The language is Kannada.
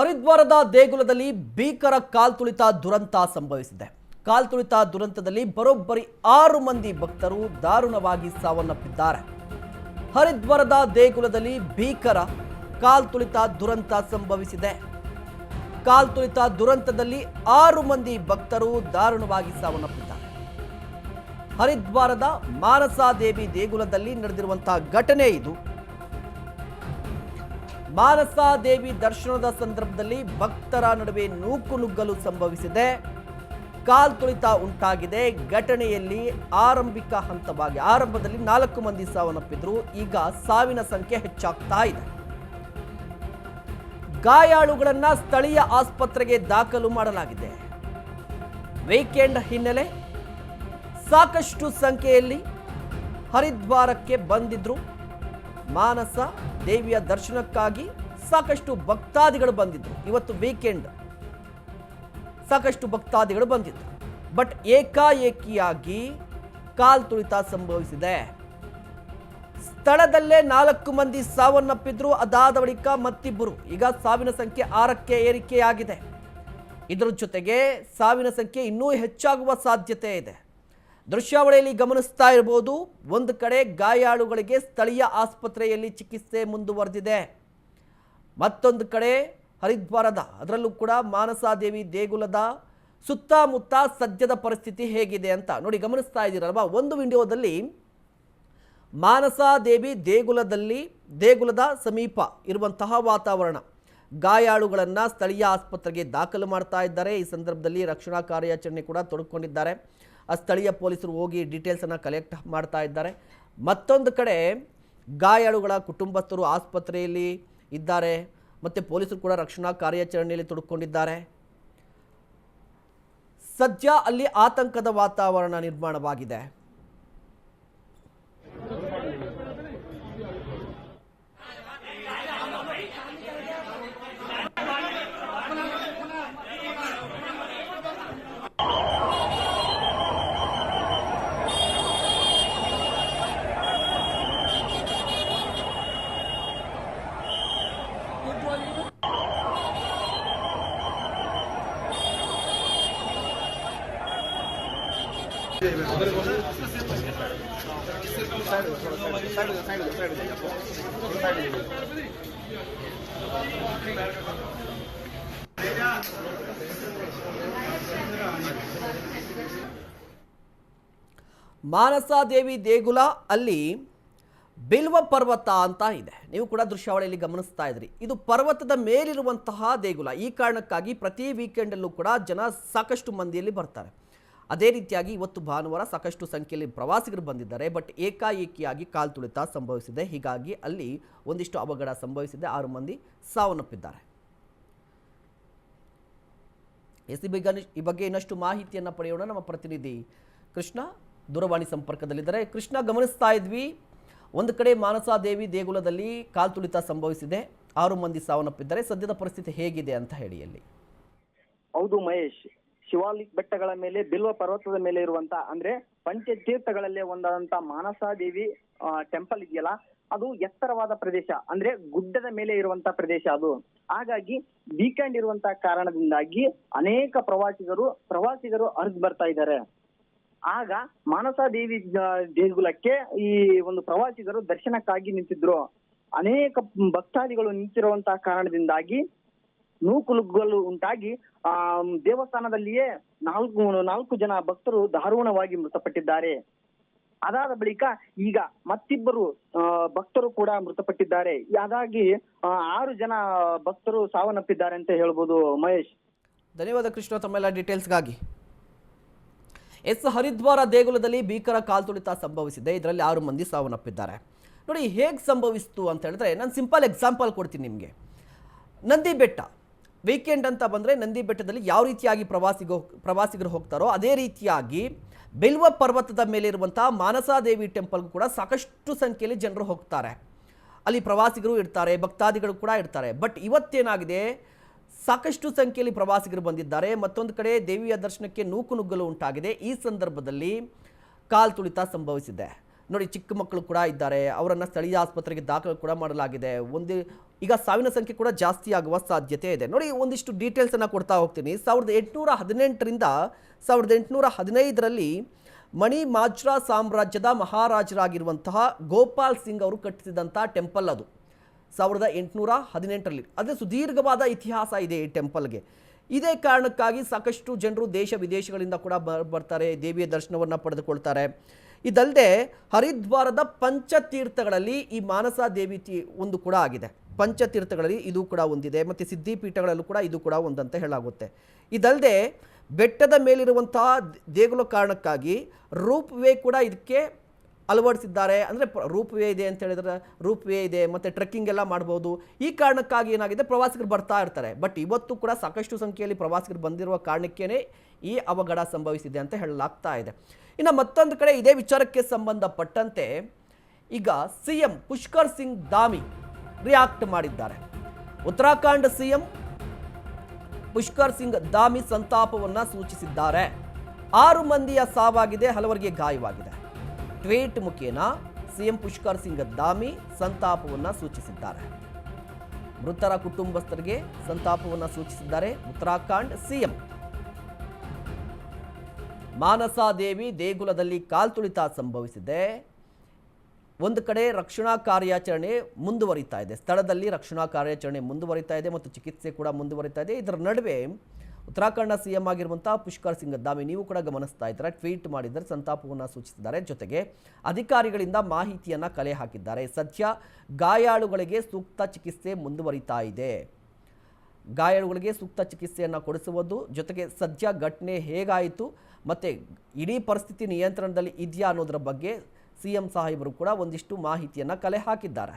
ಹರಿದ್ವಾರದ ದೇಗುಲದಲ್ಲಿ ಭೀಕರ ಕಾಲ್ತುಳಿತ ದುರಂತ ಸಂಭವಿಸಿದೆ. ಕಾಲ್ತುಳಿತ ದುರಂತದಲ್ಲಿ ಬರೋಬ್ಬರಿ 6 ಮಂದಿ ಭಕ್ತರು ದಾರುಣವಾಗಿ ಸಾವನ್ನಪ್ಪಿದ್ದಾರೆ. ಹರಿದ್ವಾರದ ದೇಗುಲದಲ್ಲಿ ಭೀಕರ ಕಾಲ್ತುಳಿತ ದುರಂತ ಸಂಭವಿಸಿದೆ. ಕಾಲ್ತುಳಿತ ದುರಂತದಲ್ಲಿ 6 ಮಂದಿ ಭಕ್ತರು ದಾರುಣವಾಗಿ ಸಾವನ್ನಪ್ಪಿದ್ದಾರೆ. ಹರಿದ್ವಾರದ ಮಾನಸಾದೇವಿ ದೇಗುಲದಲ್ಲಿ ನಡೆದಿರುವಂತಹ ಘಟನೆ ಇದು. ಮಾನಸಾದೇವಿ ದರ್ಶನದ ಸಂದರ್ಭದಲ್ಲಿ ಭಕ್ತರ ನಡುವೆ ನೂಕುನುಗ್ಗಲು ಸಂಭವಿಸಿದೆ. ಕಾಲ್ತುಳಿತ ಉಂಟಾಗಿದೆ. ಘಟನೆಯಲ್ಲಿ ಆರಂಭದಲ್ಲಿ 4 ಮಂದಿ ಸಾವನ್ನಪ್ಪಿದ್ರು. ಈಗ ಸಾವಿನ ಸಂಖ್ಯೆ ಹೆಚ್ಚಾಗ್ತಾ ಇದೆ. ಗಾಯಾಳುಗಳನ್ನ ಸ್ಥಳೀಯ ಆಸ್ಪತ್ರೆಗೆ ದಾಖಲು ಮಾಡಲಾಗಿದೆ. ವೀಕೆಂಡ್ ಹಿನ್ನೆಲೆ ಸಾಕಷ್ಟು ಸಂಖ್ಯೆಯಲ್ಲಿ ಹರಿದ್ವಾರಕ್ಕೆ ಬಂದಿದ್ರು. ಮಾನಸ ದೇವಿಯ ದರ್ಶನಕ್ಕಾಗಿ ಸಾಕಷ್ಟು ಭಕ್ತಾದಿಗಳು ಬಂದಿದ್ರು. ಇವತ್ತು ವೀಕೆಂಡ್, ಸಾಕಷ್ಟು ಭಕ್ತಾದಿಗಳು ಬಂದಿದ್ರು. ಬಟ್ ಏಕಾಏಕಿಯಾಗಿ ಕಾಲ್ತುಳಿತ ಸಂಭವಿಸಿದೆ. ಸ್ಥಳದಲ್ಲೇ 4 ಮಂದಿ ಸಾವನ್ನಪ್ಪಿದ್ರು. ಅದಾದ ಬಳಿಕ ಮತ್ತಿಬ್ಬರು. ಈಗ ಸಾವಿನ ಸಂಖ್ಯೆ 6ಕ್ಕೆ ಏರಿಕೆಯಾಗಿದೆ. ಇದರ ಜೊತೆಗೆ ಸಾವಿನ ಸಂಖ್ಯೆ ಇನ್ನೂ ಹೆಚ್ಚಾಗುವ ಸಾಧ್ಯತೆ ಇದೆ. ದೃಶ್ಯಾವಳಿಯಲ್ಲಿ ಗಮನಿಸ್ತಾ ಇರಬಹುದು. ಒಂದು ಕಡೆ ಗಾಯಾಳುಗಳಿಗೆ ಸ್ಥಳೀಯ ಆಸ್ಪತ್ರೆಯಲ್ಲಿ ಚಿಕಿತ್ಸೆ ಮುಂದುವರೆದಿದೆ. ಮತ್ತೊಂದು ಕಡೆ ಹರಿದ್ವಾರದ, ಅದರಲ್ಲೂ ಕೂಡ ಮಾನಸಾದೇವಿ ದೇಗುಲದ ಸುತ್ತಮುತ್ತ ಸದ್ಯದ ಪರಿಸ್ಥಿತಿ ಹೇಗಿದೆ ಅಂತ ನೋಡಿ ಗಮನಿಸ್ತಾ ಇದ್ದೀರಲ್ವಾ. ಒಂದು ವಿಡಿಯೋದಲ್ಲಿ ಮಾನಸಾದೇವಿ ದೇಗುಲದ ಸಮೀಪ ಇರುವಂತಹ ವಾತಾವರಣ. ಗಾಯಾಳುಗಳನ್ನು ಸ್ಥಳೀಯ ಆಸ್ಪತ್ರೆಗೆ ದಾಖಲು ಮಾಡ್ತಾ ಇದ್ದಾರೆ. ಈ ಸಂದರ್ಭದಲ್ಲಿ ರಕ್ಷಣಾ ಕಾರ್ಯಾಚರಣೆ ಕೂಡ ತೊಡಗಿಕೊಂಡಿದ್ದಾರೆ. ಸ್ಥಳೀಯ ಪೊಲೀಸರು ಹೋಗಿ ಡೀಟೇಲ್ಸನ್ನು ಕಲೆಕ್ಟ್ ಮಾಡ್ತಾ ಇದ್ದಾರೆ. ಮತ್ತೊಂದು ಕಡೆ ಗಾಯಾಳುಗಳ ಕುಟುಂಬಸ್ಥರು ಆಸ್ಪತ್ರೆಯಲ್ಲಿ ಇದ್ದಾರೆ. ಮತ್ತು ಪೊಲೀಸರು ಕೂಡ ರಕ್ಷಣಾ ಕಾರ್ಯಾಚರಣೆಯಲ್ಲಿ ತೊಡಗಿಕೊಂಡಿದ್ದಾರೆ. ಸದ್ಯ ಅಲ್ಲಿ ಆತಂಕದ ವಾತಾವರಣ ನಿರ್ಮಾಣವಾಗಿದೆ. ಮಾನಸಾದೇವಿ ದೇಗುಲ ಅಲ್ಲಿ ಬಿಲ್ವ ಪರ್ವತ ಅಂತ ಇದೆ. ನೀವು ಕೂಡ ದೃಶ್ಯಾವಳಿಯಲ್ಲಿ ಗಮನಿಸ್ತಾ ಇದ್ರಿ. ಇದು ಪರ್ವತದ ಮೇಲಿರುವಂತಹ ದೇಗುಲ. ಈ ಕಾರಣಕ್ಕಾಗಿ ಪ್ರತಿ ವೀಕೆಂಡಲ್ಲೂ ಕೂಡ ಜನ ಸಾಕಷ್ಟು ಮಂದಿಯಲ್ಲಿ ಬರ್ತಾರೆ. ಅದೇ ರೀತಿಯಾಗಿ ಇವತ್ತು ಭಾನುವಾರ ಸಾಕಷ್ಟು ಸಂಖ್ಯೆಯಲ್ಲಿ ಪ್ರವಾಸಿಗರು ಬಂದಿದ್ದಾರೆ. ಬಟ್ ಏಕಾಏಕಿಯಾಗಿ ಕಾಲ್ತುಳಿತ ಸಂಭವಿಸಿದೆ. ಹೀಗಾಗಿ ಅಲ್ಲಿ ಒಂದಿಷ್ಟು ಅವಘಡ ಸಂಭವಿಸಿದೆ. 6 ಮಂದಿ ಸಾವನ್ನಪ್ಪಿದ್ದಾರೆ. ಈ ಬಗ್ಗೆ ಇನ್ನಷ್ಟು ಮಾಹಿತಿಯನ್ನು ಪಡೆಯೋಣ. ನಮ್ಮ ಪ್ರತಿನಿಧಿ ಕೃಷ್ಣ ದೂರವಾಣಿ ಸಂಪರ್ಕದಲ್ಲಿದ್ದಾರೆ. ಕೃಷ್ಣ, ಗಮನಿಸ್ತಾ ಇದ್ವಿ, ಒಂದು ಕಡೆ ಮಾನಸಾದೇವಿ ದೇಗುಲದಲ್ಲಿ ಕಾಲ್ತುಳಿತ ಸಂಭವಿಸಿದೆ. 6 ಮಂದಿ ಸಾವನ್ನಪ್ಪಿದ್ದಾರೆ. ಸದ್ಯದ ಪರಿಸ್ಥಿತಿ ಹೇಗಿದೆ ಅಂತ ಹೇಳಿ ಅಲ್ಲಿ? ಹೌದು ಮಹೇಶ್, ಶಿವಾಲಿಕ್ ಬೆಟ್ಟಗಳ ಮೇಲೆ, ಬಿಲ್ವ ಪರ್ವತದ ಮೇಲೆ ಇರುವಂತ, ಅಂದ್ರೆ ಪಂಚತೀರ್ಥಗಳಲ್ಲೇ ಒಂದಾದಂತ ಮಾನಸಾದೇವಿ ಟೆಂಪಲ್ ಇದೆಯಲ್ಲ, ಅದು ಎತ್ತರವಾದ ಪ್ರದೇಶ, ಅಂದ್ರೆ ಗುಡ್ಡದ ಮೇಲೆ ಇರುವಂತ ಪ್ರದೇಶ ಅದು. ಹಾಗಾಗಿ ವೀಕೆಂಡ್ ಇರುವಂತ ಕಾರಣದಿಂದಾಗಿ ಅನೇಕ ಪ್ರವಾಸಿಗರು ಹರಿದು ಬರ್ತಾ ಇದ್ದಾರೆ. ಆಗ ಮಾನಸಾದೇವಿ ದೇಗುಲಕ್ಕೆ ಈ ಒಂದು ಪ್ರವಾಸಿಗರು ದರ್ಶನಕ್ಕಾಗಿ ನಿಂತಿದ್ರು. ಅನೇಕ ಭಕ್ತಾದಿಗಳು ನಿಂತಿರುವಂತಹ ಕಾರಣದಿಂದಾಗಿ ನೂಕುನುಗ್ಗಲು ಉಂಟಾಗಿ ದೇವಸ್ಥಾನದಲ್ಲಿಯೇ 4 ಜನ ಭಕ್ತರು ದಾರುಣವಾಗಿ ಮೃತಪಟ್ಟಿದ್ದಾರೆ. ಅದಾದ ಬಳಿಕ ಈಗ ಮತ್ತಿಬ್ಬರು ಭಕ್ತರು ಕೂಡ ಮೃತಪಟ್ಟಿದ್ದಾರೆ. ಹಾಗಾಗಿ 6 ಜನ ಭಕ್ತರು ಸಾವನ್ನಪ್ಪಿದ್ದಾರೆ ಅಂತ ಹೇಳ್ಬೋದು ಮಹೇಶ್. ಧನ್ಯವಾದ ಕೃಷ್ಣ ತಮ್ಮೆಲ್ಲ ಡೀಟೇಲ್ಸ್ಗಾಗಿ. ಹರಿದ್ವಾರ ದೇಗುಲದಲ್ಲಿ ಭೀಕರ ಕಾಲ್ತುಳಿತ ಸಂಭವಿಸಿದೆ. ಇದರಲ್ಲಿ 6 ಮಂದಿ ಸಾವನ್ನಪ್ಪಿದ್ದಾರೆ. ನೋಡಿ ಹೇಗೆ ಸಂಭವಿಸಿತು ಅಂತ ಹೇಳಿದ್ರೆ, ನಾನು ಸಿಂಪಲ್ ಎಕ್ಸಾಂಪಲ್ ಕೊಡ್ತೀನಿ ನಿಮಗೆ. ನಂದಿ ಬೆಟ್ಟ ವೀಕೆಂಡ್ ಅಂತ ಬಂದರೆ ನಂದಿ ಬೆಟ್ಟದಲ್ಲಿ ಯಾವ ರೀತಿಯಾಗಿ ಪ್ರವಾಸಿಗರು ಹೋಗ್ತಾರೋ ಅದೇ ರೀತಿಯಾಗಿ ಬಿಲ್ವ ಪರ್ವತದ ಮೇಲೆ ಇರುವಂತಹ ಮಾನಸಾದೇವಿ ಟೆಂಪಲ್ಗೂ ಕೂಡ ಸಾಕಷ್ಟು ಸಂಖ್ಯೆಯಲ್ಲಿ ಜನರು ಹೋಗ್ತಾರೆ. ಅಲ್ಲಿ ಪ್ರವಾಸಿಗರು ಇರ್ತಾರೆ, ಭಕ್ತಾದಿಗಳು ಕೂಡ ಇರ್ತಾರೆ. ಬಟ್ ಇವತ್ತೇನಾಗಿದೆ, ಸಾಕಷ್ಟು ಸಂಖ್ಯೆಯಲ್ಲಿ ಪ್ರವಾಸಿಗರು ಬಂದಿದ್ದಾರೆ. ಮತ್ತೊಂದು ಕಡೆ ದೇವಿಯ ದರ್ಶನಕ್ಕೆ ನೂಕುನುಗ್ಗಲು ಉಂಟಾಗಿದೆ. ಈ ಸಂದರ್ಭದಲ್ಲಿ ಕಾಲ್ತುಳಿತ ಸಂಭವಿಸಿದೆ. ನೋಡಿ ಚಿಕ್ಕ ಮಕ್ಕಳು ಕೂಡ ಇದ್ದಾರೆ, ಅವರನ್ನು ಸ್ಥಳೀಯ ಆಸ್ಪತ್ರೆಗೆ ದಾಖಲು ಕೂಡ ಮಾಡಲಾಗಿದೆ. ಈಗ ಸಾವಿನ ಸಂಖ್ಯೆ ಕೂಡ ಜಾಸ್ತಿ ಆಗುವ ಸಾಧ್ಯತೆ ಇದೆ. ನೋಡಿ ಒಂದಿಷ್ಟು ಡೀಟೇಲ್ಸನ್ನು ಕೊಡ್ತಾ ಹೋಗ್ತೀನಿ. 1818ರಿಂದ 1815ರಲ್ಲಿ ಮಣಿ ಮಾಜ್ರಾ ಸಾಮ್ರಾಜ್ಯದ ಮಹಾರಾಜರಾಗಿರುವಂತಹ ಗೋಪಾಲ್ ಸಿಂಗ್ ಅವರು ಕಟ್ಟಿಸಿದಂಥ ಟೆಂಪಲ್ ಅದು 1818ರಲ್ಲಿ. ಅದೇ ಸುದೀರ್ಘವಾದ ಇತಿಹಾಸ ಇದೆ ಈ ಟೆಂಪಲ್ಗೆ. ಇದೇ ಕಾರಣಕ್ಕಾಗಿ ಸಾಕಷ್ಟು ಜನರು ದೇಶ ವಿದೇಶಗಳಿಂದ ಕೂಡ ಬರ್ತಾರೆ, ದೇವಿಯ ದರ್ಶನವನ್ನು ಪಡೆದುಕೊಳ್ತಾರೆ. ಇದಲ್ಲದೆ ಹರಿದ್ವಾರದ ಪಂಚತೀರ್ಥಗಳಲ್ಲಿ ಈ ಮಾನಸಾ ದೇವಿ ಒಂದು ಕೂಡ ಆಗಿದೆ. ಪಂಚತೀರ್ಥಗಳಲ್ಲಿ ಇದು ಕೂಡ ಒಂದಿದೆ, ಮತ್ತು ಸಿದ್ಧಿಪೀಠಗಳಲ್ಲೂ ಕೂಡ ಇದು ಕೂಡ ಒಂದಂತ ಹೇಳಾಗುತ್ತೆ. ಇದಲ್ಲದೆ ಬೆಟ್ಟದ ಮೇಲಿರುವಂತಹ ದೇಗುಲ ಕಾರಣಕ್ಕಾಗಿ ರೂಪ್ ವೇ ಕೂಡ ಇದಕ್ಕೆ ಅಳವಡಿಸಿದ್ದಾರೆ. ಅಂದರೆ ರೂಪ್ ವೇ ಇದೆ ಅಂತ ಹೇಳಿದ್ರೆ ರೂಪ್ ವೇ ಇದೆ, ಮತ್ತು ಟ್ರೆಕ್ಕಿಂಗ್ ಎಲ್ಲ ಮಾಡ್ಬೋದು. ಈ ಕಾರಣಕ್ಕಾಗಿ ಏನಾಗಿದೆ, ಪ್ರವಾಸಿಗರು ಬರ್ತಾ ಇರ್ತಾರೆ. ಬಟ್ ಇವತ್ತು ಕೂಡ ಸಾಕಷ್ಟು ಸಂಖ್ಯೆಯಲ್ಲಿ ಪ್ರವಾಸಿಗರು ಬಂದಿರುವ ಕಾರಣಕ್ಕೇ ಈ ಅವಘಡ ಸಂಭವಿಸಿದೆ ಅಂತ ಹೇಳಲಾಗ್ತಾ ಇದೆ. ಇನ್ನು ಮತ್ತೊಂದು ಕಡೆ ಇದೇ ವಿಚಾರಕ್ಕೆ ಸಂಬಂಧಪಟ್ಟಂತೆ ಈಗ CM ಪುಷ್ಕರ್ ಸಿಂಗ್ ಧಾಮಿ ರಿಯಾಕ್ಟ್ ಮಾಡಿದ್ದಾರೆ. ಉತ್ತರಾಖಂಡ್ CM ಪುಷ್ಕರ್ ಸಿಂಗ್ ಧಾಮಿ ಸಂತಾಪವನ್ನು ಸೂಚಿಸಿದ್ದಾರೆ. 6 ಮಂದಿಯ ಸಾವಾಗಿದೆ, ಹಲವರಿಗೆ ಗಾಯವಾಗಿದೆ. ಟ್ವೀಟ್ ಮುಖೇನ CM ಪುಷ್ಕರ್ ಸಿಂಗ್ ಧಾಮಿ ಸಂತಾಪವನ್ನು ಸೂಚಿಸಿದ್ದಾರೆ. ಮೃತರ ಕುಟುಂಬಸ್ಥರಿಗೆ ಸಂತಾಪವನ್ನು ಸೂಚಿಸಿದ್ದಾರೆ ಉತ್ತರಾಖಂಡ್ CM. ಮಾನಸಾ ದೇವಿ ದೇಗುಲದಲ್ಲಿ ಕಾಲ್ತುಳಿತ ಸಂಭವಿಸಿದೆ. ಒಂದು ಕಡೆ ರಕ್ಷಣಾ ಕಾರ್ಯಾಚರಣೆ ಮುಂದುವರಿತಾ ಇದೆ, ಸ್ಥಳದಲ್ಲಿ ರಕ್ಷಣಾ ಕಾರ್ಯಾಚರಣೆ ಮುಂದುವರಿತಾ ಇದೆ ಮತ್ತು ಚಿಕಿತ್ಸೆ ಕೂಡ ಮುಂದುವರಿತಾ ಇದೆ. ಇದರ ನಡುವೆ ಉತ್ತರಾಖಂಡ CM ಆಗಿರುವಂತಹ ಪುಷ್ಕರ್ ಸಿಂಗ್ ಧಾಮಿ ನೀವು ಕೂಡ ಗಮನಿಸ್ತಾ ಇದ್ದಾರೆ, ಟ್ವೀಟ್ ಮಾಡಿದ್ದಾರೆ, ಸಂತಾಪವನ್ನು ಸೂಚಿಸಿದ್ದಾರೆ. ಜೊತೆಗೆ ಅಧಿಕಾರಿಗಳಿಂದ ಮಾಹಿತಿಯನ್ನು ಕಲೆ ಹಾಕಿದ್ದಾರೆ. ಸದ್ಯ ಗಾಯಾಳುಗಳಿಗೆ ಸೂಕ್ತ ಚಿಕಿತ್ಸೆ ಮುಂದುವರಿತಾ ಇದೆ. ಗಾಯಾಳುಗಳಿಗೆ ಸೂಕ್ತ ಚಿಕಿತ್ಸೆಯನ್ನು ಕೊಡಿಸುವುದು, ಜೊತೆಗೆ ಸದ್ಯ ಘಟನೆ ಹೇಗಾಯಿತು ಮತ್ತು ಇಡೀ ಪರಿಸ್ಥಿತಿ ನಿಯಂತ್ರಣದಲ್ಲಿ ಇದೆಯಾ ಅನ್ನೋದರ ಬಗ್ಗೆ CM ಸಾಹೇಬರು ಕೂಡ ಒಂದಿಷ್ಟು ಮಾಹಿತಿಯನ್ನು ಕಲೆ ಹಾಕಿದ್ದಾರೆ.